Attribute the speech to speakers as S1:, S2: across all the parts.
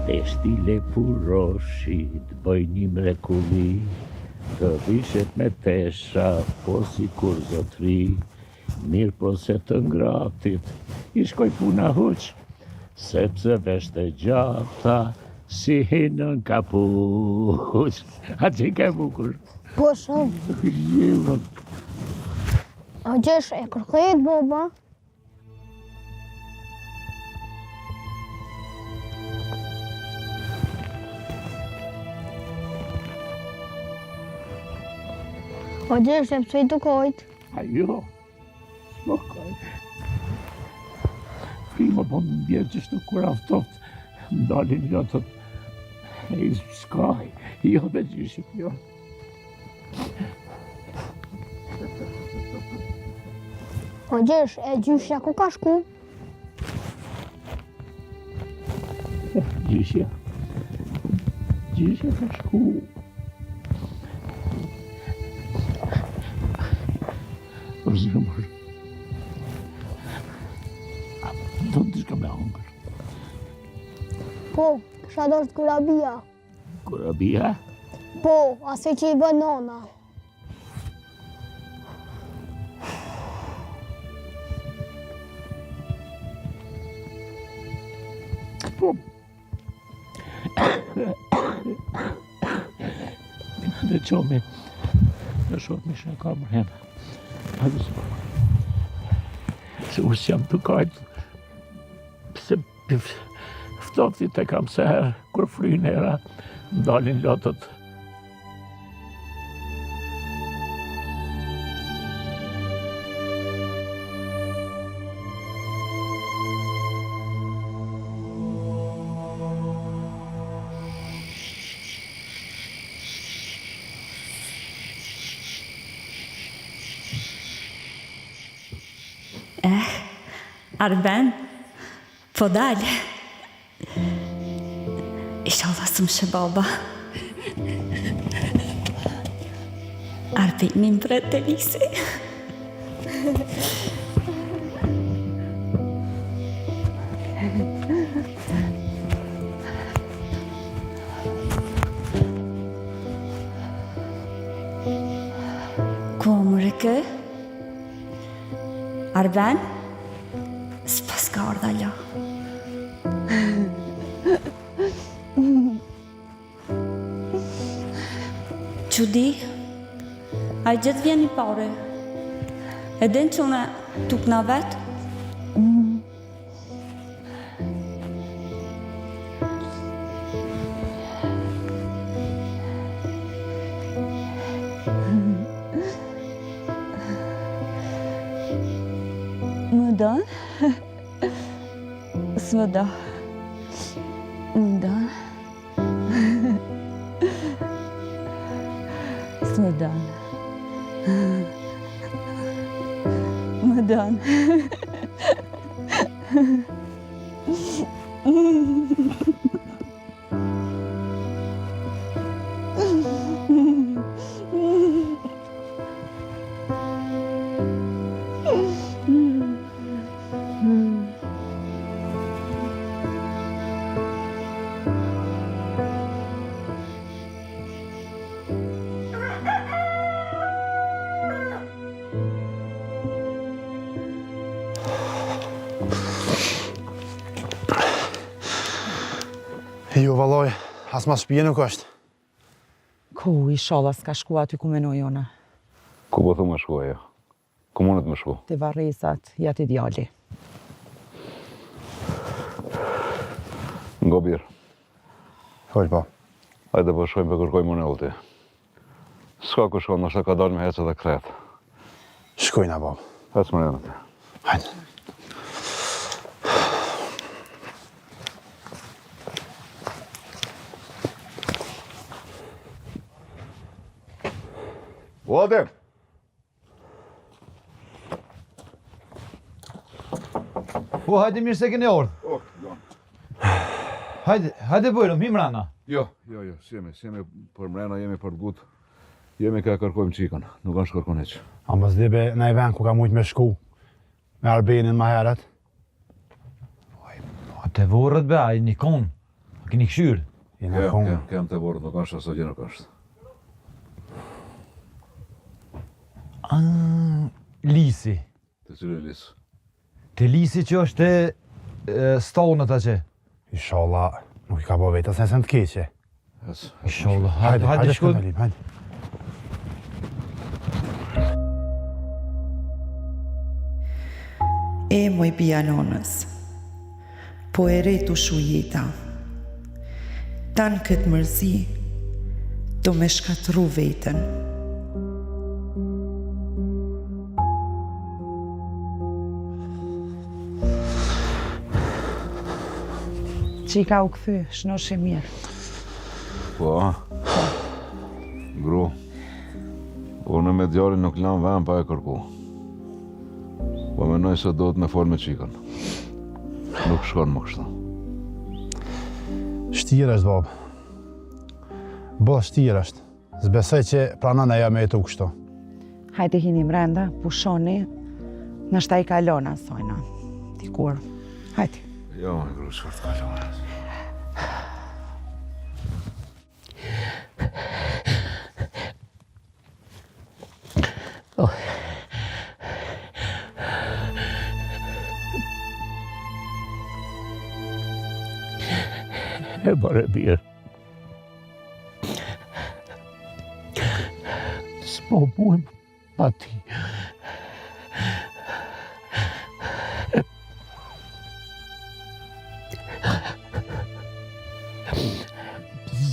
S1: E shtile puroshit, bëj një mrekulli, të vishet me tesha, po si kur zotri, mirë po se të ngratit, I shkoj puna huq, sepse veshte gjata, si hinën kapuq. A që I ke bukur?
S2: Po shumë. A gjesh e kërkejt, baba? A gjesh e pëse I të kojt?
S1: A jo, s'mo kojt. Prima po më bjerë që shtu kur aftoft, ndalin lotët, e I s'kaj, jo dhe gjyshim, jo.
S2: A gjesh e gjyshja ku ka shku?
S1: Gjyshja ka shku. Për zëmër. Do të shka me hongër.
S2: Po, kësha dosht kurabia.
S1: Kurabia?
S2: Po, ase që I bën nona.
S1: Po. Dhe qomi, në shot me shë ka mërhem. Se usë jam të kajtë, se ftoftit e kam se herë, kur frynë era, ndalin lotët.
S3: Arben, po dalë. Inshallah së më shë baba. Arbenin për e të lisi. Ku më rëkë? Arben? S'pas ka ardha la. Qudi, a I gjithë vjen I pare. E din që une tuk na vetë?
S4: Më dan? S'më da. Më dan? S'më dan. Më dan.
S5: Jo, valoj, as mas shpije nuk është.
S6: Ku, inshallah s'ka shku aty ku menoj ona.
S7: Ku po thu më shku ajo? Ku mundet më shku?
S6: Te varresat, jati djali.
S7: Ngo birë.
S5: Hojl po.
S7: Hajde po shkojmë për kërkoj Monelti. S'ka ku shkon, nështë ka dalë me hecë dhe kretë.
S5: Shkojna, bab.
S7: Hecë Monelti.
S5: Hajde.
S7: Adem!
S8: Po, hajde mirë se keni ardhur. Hajde bojlëm, him rana.
S7: Jo, s'jemi për mrena, jemi për t'gut. Jemi ka kërkojmë qikën, nuk kanë shkërkon heq.
S5: A mos dhibe në I ven ku ka mujt me shku, me Arbenin ma heret.
S8: A te vorët be, a I nikon. Keni këshyrë?
S5: Jena kon.
S7: Kem të borët nuk është aso gjë nuk është.
S8: Lisi.
S7: Të cilë lisë.
S8: Te lisi që është te stonët aqe.
S5: Inshallah, nuk I ka bo vetë, asë të keqe.
S8: Inshallah.
S5: Hajde
S8: shkoj.
S5: Halim, hajde.
S9: E moj bia nonës, po e retu shu jeta. Tanë këtë mërzi, do me shkatru vetën.
S6: Qika u këthy, shnosh e mirë.
S7: Po, gru, unë me djalin nuk lam vend pa e kërku. Po menoj se do të me fol me qikën. Nuk shkon më kështu.
S5: Shtirë është, babë. Bo, shtirë është. Zbesoj që pranon ajo me jetu kështu.
S6: Hajde hini mrenda, pushoni, nështë I kalona, sojna. Dikur. Hajde.
S7: Jo, me gru, qëfar të kalon.
S1: E bare birë. S'po muem pa ti.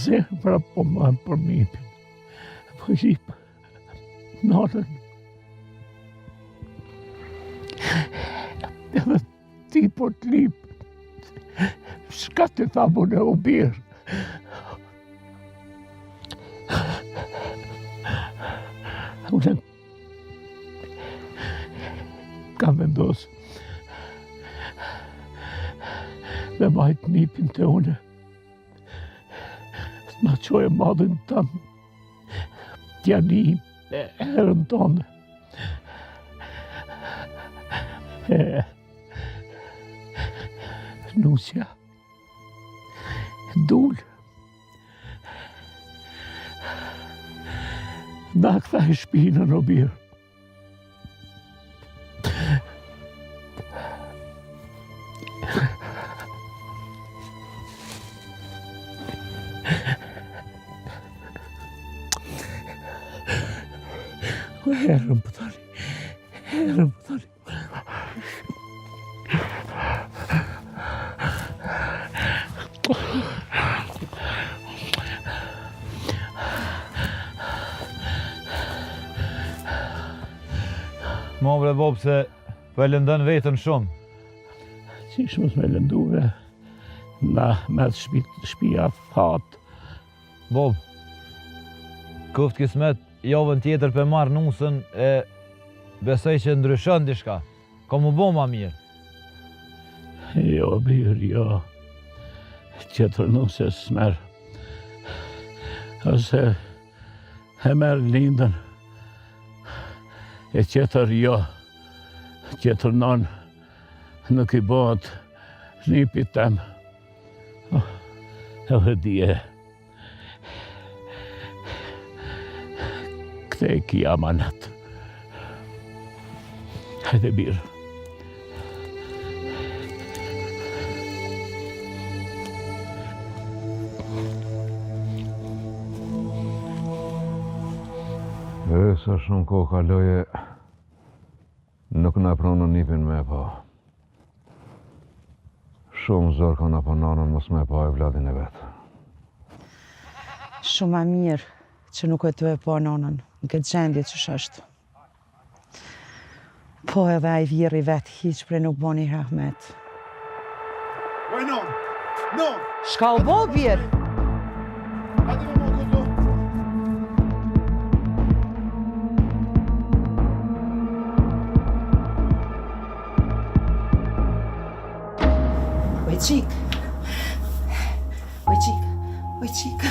S1: Zemra po më për nipin. Po jip nonën. Edhe ti po t'lip. Shka të thamu në u birë. Unë kam vendosë dhe majtë nipin të une. Ma qoj e madhin tëmë, t'jani e herën tonë. Nusja, dul, na këtha e shpinën o birë. Herën për tani, herën për tani.
S8: Mo bre Bob se po e lëndën vetën shumë.
S1: Qish mos me lënduve, na me shpia thatë.
S8: Bob, kuft kismet javën tjetër për marrë nusën e besoj që ndryshon dishka. Ka mu bo ma mirë.
S1: Jo, birë, jo. Qëtër nusë e s'merë. Ose e merë lindën. E qëtër jo. Qëtër non nuk I bëhet nipit tem. Edhe dje. Këte e ki amanat. Hajde birë.
S7: Sa shumë kohë kaloje, nuk na pronë nipin me pa. Shumë zorë ka na pa nanën mos me pa e vladin e vetë.
S6: Shumë ma mirë që nuk e të e po nonën, në këtë gjendje që shështë. Po edhe a I vjeri vetë hiq pre nuk boni rahmet.
S5: Oj, non! Non!
S6: Shka u bo bjerë?
S5: Hajde me më këtu!
S9: Oj, qik. Oj, qik. Oj, qik.